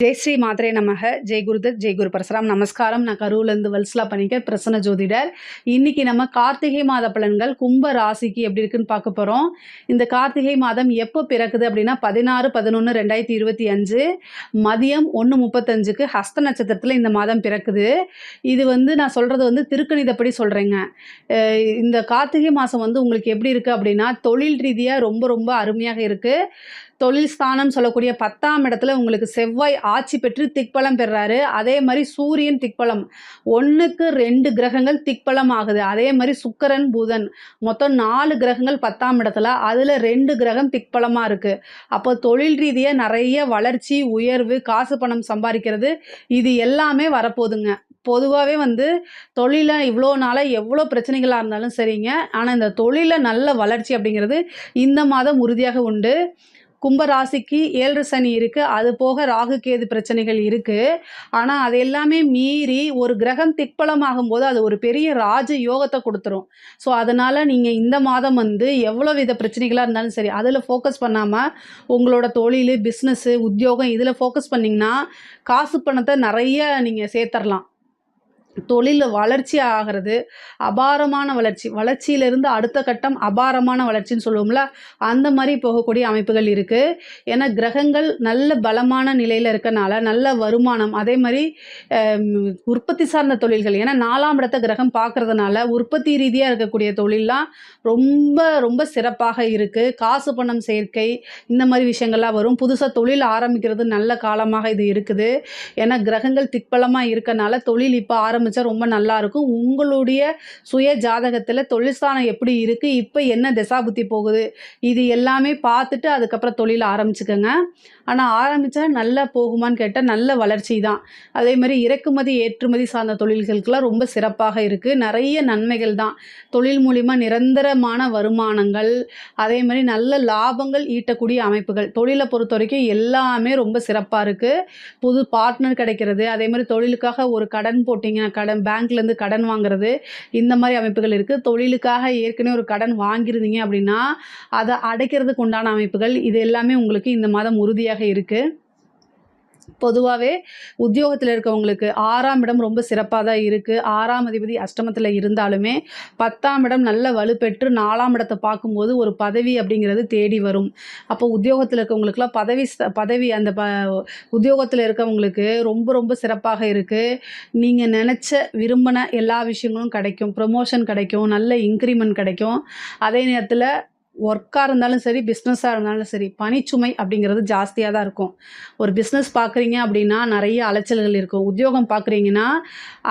ஜெய் ஸ்ரீ மாத்ரே நமக. ஜெய் குருதத் ஜெய் குரு பரசுராம். நமஸ்காரம். நான் கரூர்லேருந்து வல்சலா பணிக்கர், பிரசன்ன ஜோதிடர். இன்னைக்கு நம்ம கார்த்திகை மாத பலன்கள் கும்ப ராசிக்கு எப்படி இருக்குன்னு பார்க்க போகிறோம். இந்த கார்த்திகை மாதம் எப்போ பிறக்குது அப்படின்னா 16/11/2025 மதியம் 1:35க்கு ஹஸ்த நட்சத்திரத்தில் இந்த மாதம் பிறக்குது. இது நான் சொல்கிறது திருக்கணிதப்படி சொல்கிறேங்க. இந்த கார்த்திகை மாதம் உங்களுக்கு எப்படி இருக்குது அப்படின்னா, தொழில் ரீதியாக ரொம்ப ரொம்ப அருமையாக இருக்குது. தொழில் ஸ்தானம் சொல்லக்கூடிய 10ஆம் இடத்துல உங்களுக்கு செவ்வாய் ஆட்சி பெற்று திக்பலம் பெறுறாரு. அதே மாதிரி சூரியன் திக்பலம், 1க்கு 2 கிரகங்கள் திக்பலம் ஆகுது. அதே மாதிரி சுக்கிரன் புதன் மொத்தம் 4 கிரகங்கள் 10ஆம் இடத்துல, அதில் 2 கிரகம் திக்பலமாக இருக்குது. அப்போ தொழில் ரீதியாக நிறைய வளர்ச்சி, உயர்வு, காசு பணம் சம்பாதிக்கிறது இது எல்லாமே வரப்போகுதுங்க. பொதுவாகவே தொழிலில் இவ்வளோ நாளாக எவ்வளோ பிரச்சனைகளாக இருந்தாலும் சரிங்க, ஆனால் இந்த தொழிலில் நல்ல வளர்ச்சி அப்படிங்கிறது இந்த மாதம் உறுதியாக உண்டு. கும்பராசிக்கு 7 சனி இருக்குது, அது போக ராகு கேது பிரச்சனைகள் இருக்குது. ஆனால் அது எல்லாமே மீறி ஒரு கிரகம் திக்பலம் ஆகும்போது அது ஒரு பெரிய ராஜ யோகத்தை கொடுத்துரும். ஸோ அதனால் நீங்கள் இந்த மாதம் எவ்வளோ வித பிரச்சனைகளாக இருந்தாலும் சரி அதில் ஃபோக்கஸ் பண்ணாமல் உங்களோட தொழில், பிஸ்னஸ்ஸு, உத்தியோகம் இதில் ஃபோக்கஸ் பண்ணிங்கன்னா காசு பணத்தை நிறைய நீங்கள் சேர்த்துடலாம். தொழிலில் வளர்ச்சி ஆகிறது, அபாரமான வளர்ச்சி, வளர்ச்சியிலிருந்து அடுத்த கட்டம் அபாரமான வளர்ச்சின்னு சொல்லுவோம்ல, அந்த மாதிரி போகக்கூடிய அமைப்புகள் இருக்குது. ஏன்னா கிரகங்கள் நல்ல பலமான நிலையில் இருக்கனால நல்ல வருமானம், அதே மாதிரி உற்பத்தி சார்ந்த தொழில்கள், ஏன்னா 4ஆம் இடத்த கிரகம் பார்க்கறதுனால உற்பத்தி ரீதியாக இருக்கக்கூடிய தொழிலெலாம் ரொம்ப ரொம்ப சிறப்பாக இருக்குது. காசு பணம் சேர்க்கை இந்த மாதிரி விஷயங்கள்லாம் வரும். புதுசாக தொழில் ஆரம்பிக்கிறது நல்ல காலமாக இது இருக்குது. ஏன்னா கிரகங்கள் திக்பலமாக இருக்கனால தொழில் இப்போ ஆரம்பித்தா ரொம்ப நல்லாயிருக்கும். உங்களுடைய சுய ஜாதகத்தில் தொழில் ஸ்தானம் எப்படி இருக்குது, இப்போ என்ன திசாபுத்தி போகுது, இது எல்லாமே பார்த்துட்டு அதுக்கப்புறம் தொழில் ஆரம்பிச்சுக்கோங்க. ஆனால் ஆரம்பித்தா நல்லா போகுமான்னு கேட்டால் நல்ல வளர்ச்சி தான். அதே மாதிரி இறக்குமதி ஏற்றுமதி சார்ந்த தொழில்களுக்கெல்லாம் ரொம்ப சிறப்பாக இருக்குது. நிறைய நன்மைகள் தான். தொழில் மூலிமா நிரந்தரமான வருமானங்கள், அதே மாதிரி நல்ல லாபங்கள் ஈட்டக்கூடிய அமைப்புகள். தொழிலை பொறுத்த வரைக்கும் எல்லாமே ரொம்ப சிறப்பாக இருக்குது. புது பார்ட்னர் கிடைக்கிறது, அதே மாதிரி தொழிலுக்காக ஒரு கடன் போட்டிங்கன்னா பேங்க்லேருந்து கடன் வாங்குறது, இந்த மாதிரி அமைப்புகள் இருக்குது. தொழிலுக்காக ஏற்கனவே ஒரு கடன் வாங்கியிருந்தீங்க அப்படின்னா அதை அடைக்கிறதுக்கு உண்டான அமைப்புகள் இது எல்லாமே உங்களுக்கு இந்த மாதம் உறுதியாக இருக்குது. பொதுவாகவே உத்தியோகத்தில் இருக்கவங்களுக்கு 6ஆம் இடம் ரொம்ப சிறப்பாக தான் இருக்குது. 6ஆம் அதிபதி அஷ்டமத்தில் இருந்தாலுமே 10ஆம் இடம் நல்ல வலுப்பெற்று 4ஆம் இடத்தை பார்க்கும்போது ஒரு பதவி அப்படிங்கிறது தேடி வரும். அப்போ உத்தியோகத்தில் இருக்கவங்களுக்குலாம் பதவி அந்த உத்தியோகத்தில் இருக்கவங்களுக்கு ரொம்ப ரொம்ப சிறப்பாக இருக்குது. நீங்கள் நினச்ச விரும்பின எல்லா விஷயங்களும் கிடைக்கும். ப்ரமோஷன் கிடைக்கும், நல்ல இன்க்ரிமெண்ட் கிடைக்கும். அதே நேரத்தில் ஒர்க்காக இருந்தாலும் சரி, பிஸ்னஸாக இருந்தாலும் சரி, பணிச்சுமை அப்படிங்கிறது ஜாஸ்தியாக தான் இருக்கும். ஒரு பிஸ்னஸ் பார்க்குறீங்க அப்படின்னா நிறைய அலைச்சல்கள் இருக்கும். உத்தியோகம் பார்க்குறீங்கன்னா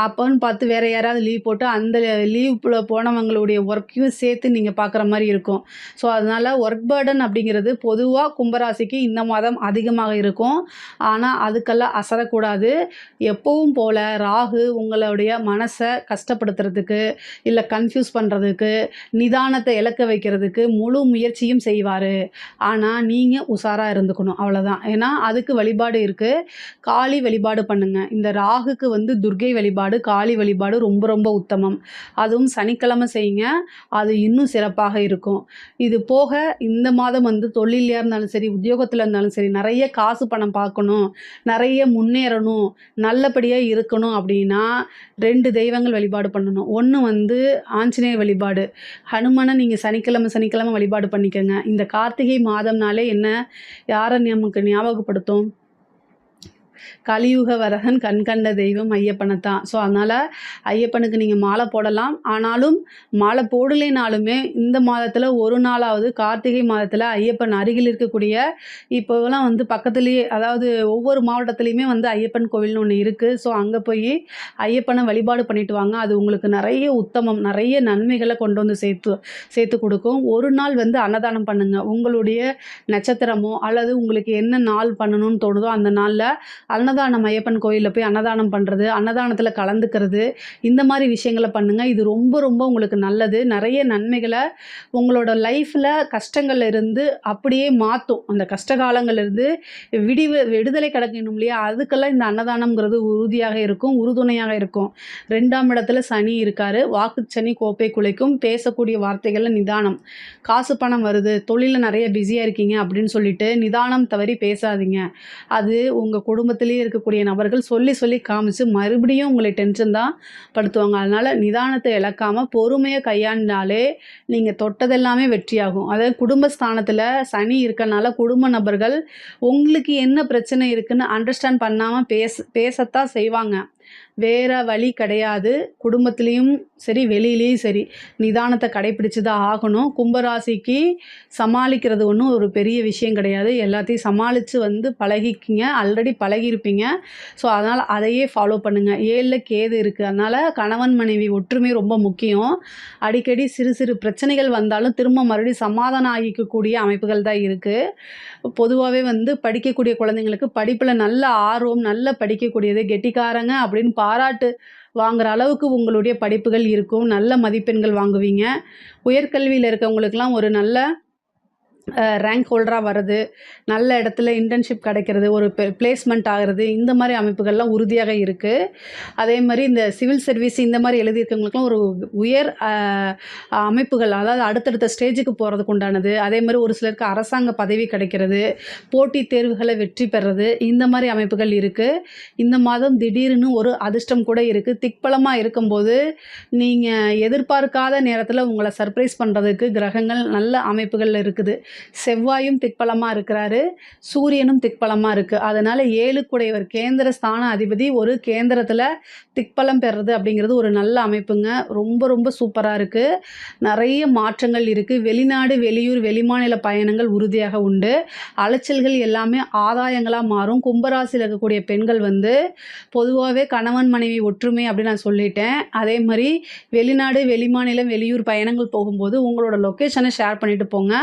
அப்போன்னு பார்த்து வேறு யாராவது லீவ் போட்டு அந்த லீவ் போனவங்களுடைய ஒர்க்கையும் சேர்த்து நீங்கள் பார்க்குற மாதிரி இருக்கும். ஸோ அதனால் ஒர்க் பேர்டன் அப்படிங்கிறது பொதுவாக கும்பராசிக்கு இந்த மாதம் அதிகமாக இருக்கும். ஆனால் அதுக்கெல்லாம் அசரக்கூடாது. எப்பவும் போல் ராகு உங்களுடைய மனசை கஷ்டப்படுத்துறதுக்கு, இல்லை கன்ஃபியூஸ் பண்ணுறதுக்கு, நிதானத்தை இழக்க வைக்கிறதுக்கு முழு முயற்சியும் செய்வார். ஆனால் நீங்கள் உஷாராக இருந்துக்கணும், அவ்வளோதான். ஏன்னா அதுக்கு வழிபாடு இருக்குது. காளி வழிபாடு பண்ணுங்கள். இந்த ராகுக்கு துர்க்கை வழிபாடு, காளி வழிபாடு ரொம்ப ரொம்ப உத்தமம். அதுவும் சனிக்கிழமை செய்யுங்க, அது இன்னும் சிறப்பாக இருக்கும். இது போக இந்த மாதம் தொழிலியாக இருந்தாலும் சரி, உத்தியோகத்தில் இருந்தாலும் சரி, நிறைய காசு பணம் பார்க்கணும், நிறைய முன்னேறணும், நல்லபடியாக இருக்கணும் அப்படின்னா 2 தெய்வங்கள் வழிபாடு பண்ணணும். ஒன்று ஆஞ்சநேயர் வழிபாடு. ஹனுமனை நீங்கள் சனிக்கிழமை வழிபாடு பண்ணிக்கோங்க. இந்த கார்த்திகை மாதம்னாலே யாரை நமக்கு ஞாபகப்படுத்தும்? கலியுக வரகன், கண்கண்ட தெய்வம் ஐயப்பனைத்தான். ஸோ அதனால் ஐயப்பனுக்கு நீங்கள் மாலை போடலாம். ஆனாலும் மாலை போடலைனாலுமே இந்த மாதத்தில் ஒரு நாளாவது, கார்த்திகை மாதத்தில் ஐயப்பன் அருகில் இருக்கக்கூடிய இப்போலாம் பக்கத்துலேயே, அதாவது ஒவ்வொரு மாவட்டத்துலேயுமே ஐயப்பன் கோவில்னு ஒன்று இருக்குது. ஸோ அங்கே போய் ஐயப்பனை வழிபாடு பண்ணிட்டு வாங்க. அது உங்களுக்கு நிறைய உத்தமம், நிறைய நன்மைகளை கொண்டு சேர்த்து கொடுக்கும். ஒரு நாள் அன்னதானம் பண்ணுங்கள். உங்களுடைய நட்சத்திரமோ அல்லது உங்களுக்கு என்ன நாள் பண்ணணும்னு தோணுதோ அந்த நாளில் அன்னதானம், ஐயப்பன் கோயிலில் போய் அன்னதானம் பண்ணுறது, அன்னதானத்தில் கலந்துக்கிறது, இந்த மாதிரி விஷயங்களை பண்ணுங்கள். இது ரொம்ப ரொம்ப உங்களுக்கு நல்லது. நிறைய நன்மைகளை உங்களோட லைஃப்பில் கஷ்டங்கள்ல இருந்து அப்படியே மாற்றும். அந்த கஷ்ட காலங்கள்லேருந்து விடுதலை கிடைக்கணும் இல்லையா, அதுக்கெல்லாம் இந்த அன்னதானம்ங்கிறது உறுதியாக இருக்கும், உறுதுணையாக இருக்கும். 2ஆம் இடத்துல சனி இருக்கார். வாக்கு சனி கோப்பை குலைக்கும். பேசக்கூடிய வார்த்தைகளில் நிதானம். காசு பணம் வருது, தொழிலில் நிறைய பிஸியாக இருக்கீங்க அப்படின்னு சொல்லிட்டு நிதானம் தவறி பேசாதீங்க. அது உங்கள் குடும்பத்தில் குடும்பத்திலேயே இருக்கக்கூடிய நபர்கள் சொல்லி சொல்லி காமிச்சு மறுபடியும் உங்களை டென்ஷன் தான் படுத்துவாங்க. அதனால் நிதானத்தை இழக்காமல் பொறுமையாக கையாண்டாலே நீங்கள் தொட்டதெல்லாமே வெற்றியாகும். அதாவது குடும்பஸ்தானத்தில் சனி இருக்கனால குடும்ப நபர்கள் உங்களுக்கு என்ன பிரச்சனை இருக்குன்னு அண்டர்ஸ்டாண்ட் பண்ணாமல் பேசத்தான் செய்வாங்க. வேற வழி கிடையாது. குடும்பத்திலயும் சரி, வெளியிலயும் சரி, நிதானத்தை கடைப்பிடிச்சு தான் ஆகணும். கும்பராசிக்கு சமாளிக்கிறது ஒன்றும் ஒரு பெரிய விஷயம் கிடையாது. எல்லாத்தையும் சமாளித்து பழகிக்கிங்க. ஆல்ரெடி பழகியிருப்பீங்க. ஸோ அதனால் அதையே ஃபாலோ பண்ணுங்கள். 7ல் கேது இருக்குது. அதனால் கணவன் மனைவி ஒற்றுமை ரொம்ப முக்கியம். அடிக்கடி சிறு சிறு பிரச்சனைகள் வந்தாலும் திரும்ப மறுபடியும் சமாதானம் ஆகிக்கக்கூடிய அமைப்புகள் தான் இருக்குது. பொதுவாகவே படிக்கக்கூடிய குழந்தைங்களுக்கு படிப்பில் நல்ல ஆர்வம், நல்ல படிக்கக்கூடியது, கெட்டிக்காரங்க அப்படின்னு பாராட்டு வாங்குற அளவுக்கு உங்களுடைய படிப்புகள் இருக்கும். நல்ல மதிப்பெண்கள் வாங்குவீங்க. உயர்கல்வியில் இருக்கவங்களுக்கெல்லாம் ஒரு நல்ல ரேங்க் ஹோல்டராக வர்றது, நல்ல இடத்துல இன்டர்ன்ஷிப் கிடைக்கிறது, ஒரு பிளேஸ்மெண்ட் ஆகிறது, இந்த மாதிரி அமைப்புகள்லாம் உறுதியாக இருக்குது. அதே மாதிரி இந்த சிவில் சர்வீஸ் இந்த மாதிரி எழுதியிருக்கவங்களுக்குலாம் ஒரு உயர் அமைப்புகள், அதாவது அடுத்தடுத்த ஸ்டேஜுக்கு போகிறதுக்கு உண்டானது. அதே மாதிரி ஒரு சிலருக்கு அரசாங்க பதவி கிடைக்கிறது, போட்டித் தேர்வுகளை வெற்றி பெறுறது, இந்த மாதிரி அமைப்புகள் இருக்குது. இந்த மாதம் திடீர்னு ஒரு அதிர்ஷ்டம் கூட இருக்குது. திக்பலமாக இருக்கும்போது நீங்கள் எதிர்பார்க்காத நேரத்தில் உங்களை சர்ப்ரைஸ் பண்ணுறதுக்கு கிரகங்கள் நல்ல அமைப்புகள் இருக்குது. செவ்வாயும் திக்பலமாக இருக்கிறாரு, சூரியனும் திக்பலமாக இருக்குது. அதனால் 7க்குடையவர் கேந்திர ஸ்தான அதிபதி ஒரு கேந்திரத்தில் திக்பலம் பெறுறது அப்படிங்கிறது ஒரு நல்ல அமைப்புங்க. ரொம்ப ரொம்ப சூப்பராக இருக்குது. நிறைய மாற்றங்கள் இருக்குது. வெளிநாடு, வெளியூர், வெளிமாநில பயணங்கள் உறுதியாக உண்டு. அலைச்சல்கள் எல்லாமே ஆதாயங்களாக மாறும். கும்பராசியில் இருக்கக்கூடிய பெண்கள் பொதுவாகவே கணவன் மனைவி ஒற்றுமை அப்படின்னு நான் சொல்லிட்டேன். அதே மாதிரி வெளிநாடு, வெளிமாநிலம், வெளியூர் பயணங்கள் போகும்போது உங்களோட லொக்கேஷனை ஷேர் பண்ணிட்டு போங்க.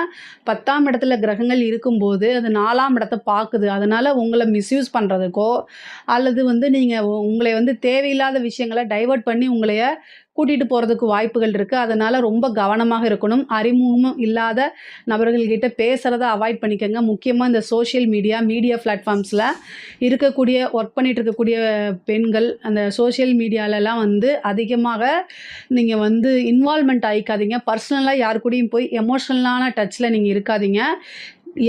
10ஆம் இடத்துல கிரகங்கள் இருக்கும்போது அது 4ஆம் இடத்தை பார்க்குது. அதனால் உங்களை மிஸ்யூஸ் பண்ணுறதுக்கோ அல்லது நீங்கள் உங்களை தேவையில்லாத விஷயங்களை டைவர்ட் பண்ணி உங்களைய கூட்டிகிட்டு போகிறதுக்கு வாய்ப்புகள் இருக்குது. அதனால் ரொம்ப கவனமாக இருக்கணும். அறிமுகமும் இல்லாத நபர்கள்கிட்ட பேசுகிறத அவாய்ட் பண்ணிக்கோங்க. முக்கியமாக இந்த சோஷியல் மீடியா பிளாட்ஃபார்ம்ஸில் இருக்கக்கூடிய ஒர்க் பண்ணிகிட்டு இருக்கக்கூடிய பெண்கள் அந்த சோஷியல் மீடியாலலாம் அதிகமாக நீங்கள் இன்வால்மெண்ட் ஆகிக்காதீங்க. பர்சனலாக யார் கூடயும் போய் எமோஷ்னலான டச்சில் நீங்கள் இருக்காதீங்க.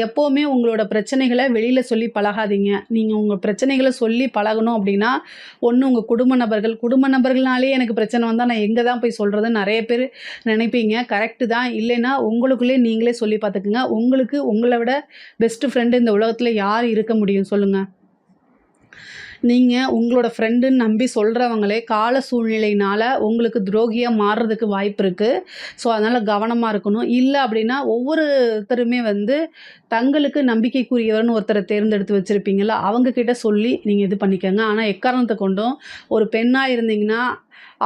எப்போவுமே உங்களோட பிரச்சனைகளை வெளியில் சொல்லி பழகாதீங்க. நீங்கள் உங்கள் பிரச்சனைகளை சொல்லி பழகணும் அப்படின்னா ஒன்று உங்கள் குடும்ப நபர்கள்னாலே எனக்கு பிரச்சனை வந்தால் நான் எங்கே தான் போய் சொல்கிறதுன்னு நிறைய பேர் நினைப்பீங்க. கரெக்டு தான். இல்லைன்னா உங்களுக்குள்ளே நீங்களே சொல்லி பார்த்துக்குங்க. உங்களுக்கு உங்களை விட பெஸ்ட்டு ஃப்ரெண்டு இந்த உலகத்தில் யார் இருக்க முடியும் சொல்லுங்கள்? நீங்கள் உங்களோட ஃப்ரெண்டுன்னு நம்பி சொல்கிறவங்களே கால சூழ்நிலையினால் உங்களுக்கு துரோகியாக மாறுறதுக்கு வாய்ப்பு இருக்குது. ஸோ அதனால் கவனமாக இருக்கணும். இல்லை அப்படின்னா ஒவ்வொருத்தருமே தங்களுக்கு நம்பிக்கைக்குரியவர்னு ஒருத்தரை தேர்ந்தெடுத்து வச்சுருப்பீங்களா, அவங்கக்கிட்ட சொல்லி நீங்கள் இது பண்ணிக்கோங்க. ஆனால் எக்காரணத்தை கொண்டும் ஒரு பெண்ணாக இருந்தீங்கன்னா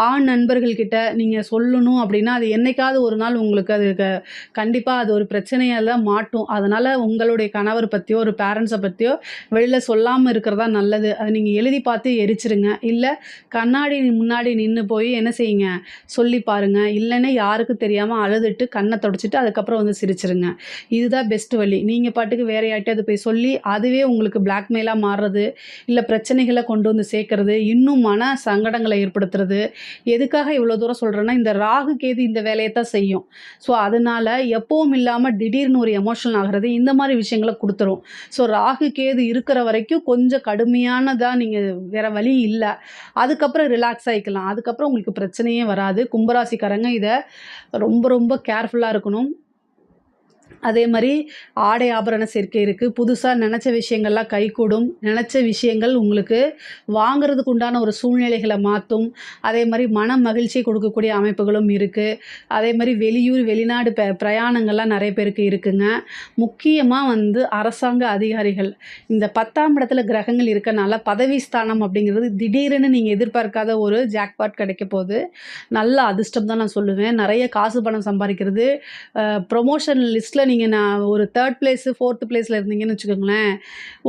ஆண் நண்பர்கள்கிட்ட நீங்கள் சொல்லணும் அப்படின்னா அது என்னைக்காவது ஒரு நாள் உங்களுக்கு அது கண்டிப்பாக அது ஒரு பிரச்சனையாக தான் மாட்டும். அதனால் உங்களுடைய கணவர் பற்றியோ ஒரு பேரண்ட்ஸை பற்றியோ வெளியில் சொல்லாமல் இருக்கிறதா நல்லது. அதை நீங்கள் எழுதி பார்த்து எரிச்சிருங்க. இல்லை கண்ணாடி முன்னாடி நின்று போய் என்ன செய்யுங்க, சொல்லி பாருங்கள். இல்லைன்னா யாருக்கும் தெரியாமல் அழுதுட்டு கண்ணை தொடச்சிட்டு அதுக்கப்புறம் சிரிச்சிருங்க. இதுதான் பெஸ்ட் வழி. நீங்கள் பாட்டுக்கு வேற யார்கிட்டயாவது போய் சொல்லி அதுவே உங்களுக்கு பிளாக்மெயிலாக மாறுறது, இல்லை பிரச்சனைகளை கொண்டு சேர்க்கறது, இன்னும் மன சங்கடங்களை ஏற்படுத்துறது. எதுக்காக இவ்வளோ தூரம் சொல்கிறேன்னா இந்த ராகு கேது இந்த வேலையை தான் செய்யும். ஸோ அதனால் எப்பவும் இல்லாமல் திடீர்னு ஒரு எமோஷனல் ஆகிறது இந்த மாதிரி விஷயங்களை கொடுத்துரும். ஸோ ராகு கேது இருக்கிற வரைக்கும் கொஞ்சம் கடுமையானதாக நீங்கள் வேறு வழி இல்லை. அதுக்கப்புறம் ரிலாக்ஸ் ஆகிக்கலாம். அதுக்கப்புறம் உங்களுக்கு பிரச்சனையே வராது. கும்பராசிக்காரங்க இதை ரொம்ப ரொம்ப கேர்ஃபுல்லாக இருக்கணும். அதே மாதிரி ஆடை ஆபரண சேர்க்கை இருக்குது. புதுசாக நினச்ச விஷயங்கள்லாம் கைகூடும். நினச்ச விஷயங்கள் உங்களுக்கு வாங்கிறதுக்கு உண்டான ஒரு சூழ்நிலைகளை மாற்றும். அதே மாதிரி மன மகிழ்ச்சியை கொடுக்கக்கூடிய அமைப்புகளும் இருக்குது. அதே மாதிரி வெளியூர், வெளிநாடு பிரயாணங்கள்லாம் நிறைய பேருக்கு இருக்குங்க. முக்கியமாக அரசாங்க அதிகாரிகள் இந்த 10ஆம் இடத்துல கிரகங்கள் இருக்கனால பதவி ஸ்தானம் அப்படிங்கிறது திடீர்னு நீங்கள் எதிர்பார்க்காத ஒரு ஜாக்பாட் கிடைக்க போகுது. நல்ல அதிர்ஷ்டம் தான் நான் சொல்லுவேன். நிறைய காசு பணம் சம்பாதிக்கிறது, ப்ரொமோஷன் லிஸ்ட்டில் நான் ஒரு 3rd பிளேஸ் 4th பிளேஸில் இருந்தீங்கன்னு வச்சுக்கோங்களேன்,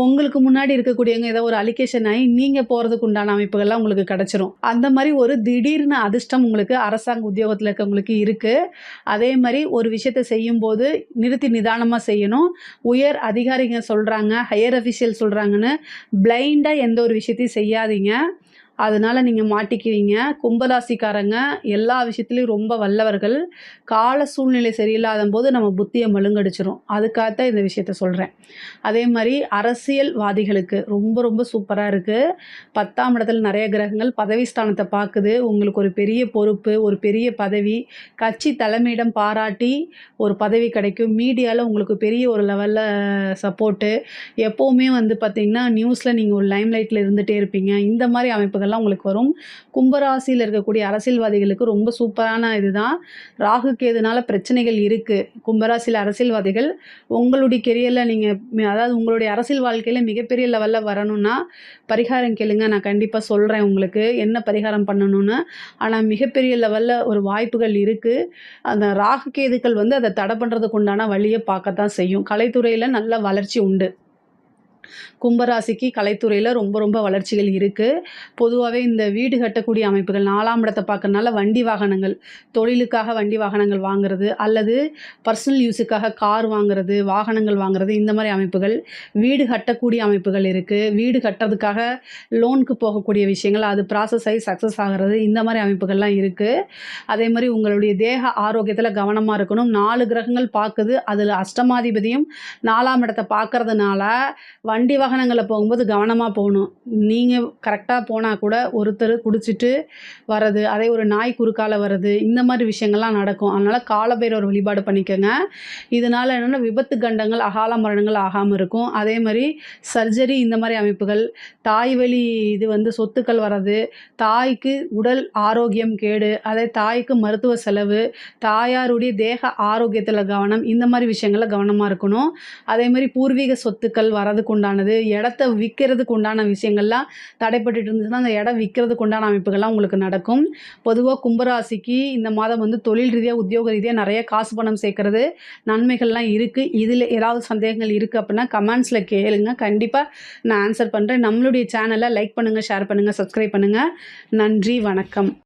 உங்களுக்கு முன்னாடி இருக்கக்கூடியவங்க ஏதோ ஒரு அலிகேஷன் ஆகி நீங்கள் போகிறதுக்கு உண்டான அமைப்புகள்லாம் உங்களுக்கு கிடச்சிரும். அந்த மாதிரி ஒரு திடீர்னு அதிர்ஷ்டம் உங்களுக்கு அரசாங்க உத்தியோகத்தில் இருக்கவங்களுக்கு இருக்குது. அதே மாதிரி ஒரு விஷயத்தை செய்யும்போது நிறுத்தி நிதானமாக செய்யணும். உயர் அதிகாரிங்க சொல்கிறாங்க, ஹையர் அஃபிஷியல் சொல்கிறாங்கன்னு பிளைண்டாக எந்த ஒரு விஷயத்தையும் செய்யாதீங்க. அதனால நீங்க மாட்டிக்குவீங்க. கும்பராசிக்காரங்க எல்லா விஷயத்துலயும் ரொம்ப வல்லவர்கள். கால சூழ்நிலை சரியில்லாதம்போது நம்ம புத்திய மழுங்கடிச்சிரும். அதுக்காகத்தான் இந்த விஷயத்த சொல்றேன். அதே மாரி அரசியல்வாதிகளுக்கு ரொம்ப ரொம்ப சூப்பரா இருக்கு. 10ஆம் இடத்துல நெறைய கிரகங்கள் பதவி ஸ்தானத்த பாக்குது. உங்களுக்கு ஒரு பெரிய பொறுப்பு, ஒரு பெரிய பதவி, கட்சி தலைமையிடம் பாராட்டி ஒரு பதவி கிடைக்கும். மீடியால உங்களுக்கு பெரிய ஒரு லெவல்ல சப்போர்ட்டு. எப்பவுமே வந்து பாத்தீங்கன்னா, நியூஸ்ல நீங்க ஒரு லைம்லைட்ல இருந்துட்டே இருப்பீங்க. இந்த மாரி அமைப்புகள்லாம் உங்களுக்கு வரும். கும்பராசியில இருக்கக்கூடிய அரசியல்வாதிகளுக்கு ரொம்ப சூப்பரான இதுதான். ராகு, கேதுனால பிரச்சனைகள் இருக்கு. கும்பராசியில அரசியல்வாதிகள் உங்களுடைய கெரியர்ல நீங்க அதாவது உங்களுடைய அரசியல் வாழ்க்கையில மிகப்பெரிய லெவல்ல வரணும்னா, பரிகாரம் கேளுங்க. நான் கண்டிப்பா சொல்றேன் உங்களுக்கு. என்ன பரிகாரம் பண்ணணும்னு. ஆனா மிகப்பெரிய லெவல்ல ஒரு வாய்ப்புகள் இருக்கு. அந்த ராகு, கேதுக்கள் வந்து அத தடை பண்றதுக்கு உண்டான வழிய பாக்கத்தான் செய்யும். கலைத்துறையில நல்ல வளர்ச்சி உண்டு. கும்பராசிக்கு கலைத்துறையில ரொம்ப ரொம்ப வளர்ச்சிகள் இருக்கு. பொதுவாவே இந்த வீடு கட்டக்கூடிய அமைப்புகள் 4ஆம் இடத்த பார்க்கறனால வண்டி வாகனங்கள், தொழிலுக்காக வண்டி வாகனங்கள் வாங்குறது, அல்லது பர்சனல் யூஸுக்காக கார் வாங்குறது, வாகனங்கள் வாங்குறது இந்த மாரி அமைப்புகள், வீடு கட்டக்கூடிய அமைப்புகள் இருக்கு. வீடு கட்டுறதுக்காக லோனுக்கு போகக்கூடிய விஷயங்கள், அது ப்ராசஸ் ஆயி சக்சஸ் ஆகுறது இந்த மாரி அமைப்புகள்லாம் இருக்கு. அதே மாரி உங்களுடைய தேக ஆரோக்கியத்தில கவனமா இருக்கணும். 4 கிரகங்கள் பாக்குது. அதுல அஷ்டமாதிபதியும் 4ஆம் இடத்த பார்க்கறதுனால, வண்டி வாகனங்கள்ல போகும்போது கவனமா போணும். நீங்க கரெக்ட்டா போனா கூட ஒருத்தர் குடிச்சிட்டு வர்றது, அதே ஒரு நாய் குறுக்கால வர்றது, இந்த மாரி விஷயங்கள்லாம் நடக்கும். அதனால காலபைரவர் வழிபாடு பண்ணிக்கங்க. இதனால என்னன்னா விபத்து கண்டங்கள், அகால மரணங்கள் ஆகாம இருக்கும். அதே மாரி சர்ஜரி இந்த மாரி அமைப்புகள், தாய் வழி இது வந்து சொத்துக்கள் வர்றது, தாய்க்கு உடல் ஆரோக்கியம் கேடு, அதே தாய்க்கு மருத்துவ செலவு, தாயாருடைய தேக ஆரோக்கியத்தில கவனம், இந்த மாரி விஷயங்கள்ல கவனமா இருக்கணும். அதே மாரி பூர்வீக சொத்துக்கள் வரதுக்கு உண்டானது, இடத்த விக்கிறதுக்கு உண்டான விஷயங்கள்லாம் தடைப்பட்டுட்டு இருந்துச்சுன்னா, அந்த இடம் விக்கிறதுக்கு உண்டான அமைப்புகள்லாம் உங்களுக்கு நடக்கும். பொதுவா கும்பராசிக்கு இந்த மாதம் வந்து தொழில் ரீதியா, உத்தியோக ரீதியா நெறைய காசு பணம் சேர்க்கறது, நன்மைகள்லாம் இருக்கு. இதில ஏதாவது சந்தேகங்கள் இருக்கு அப்டின்னா கமெண்ட்ஸ்ல கேளுங்க. கண்டிப்பா நான் ஆன்சர் பண்றேன். நம்மளுடைய சேனல லைக் பண்ணுங்க, ஷேர் பண்ணுங்க, சப்ஸ்கிரைப் பண்ணுங்க. நன்றி, வணக்கம்.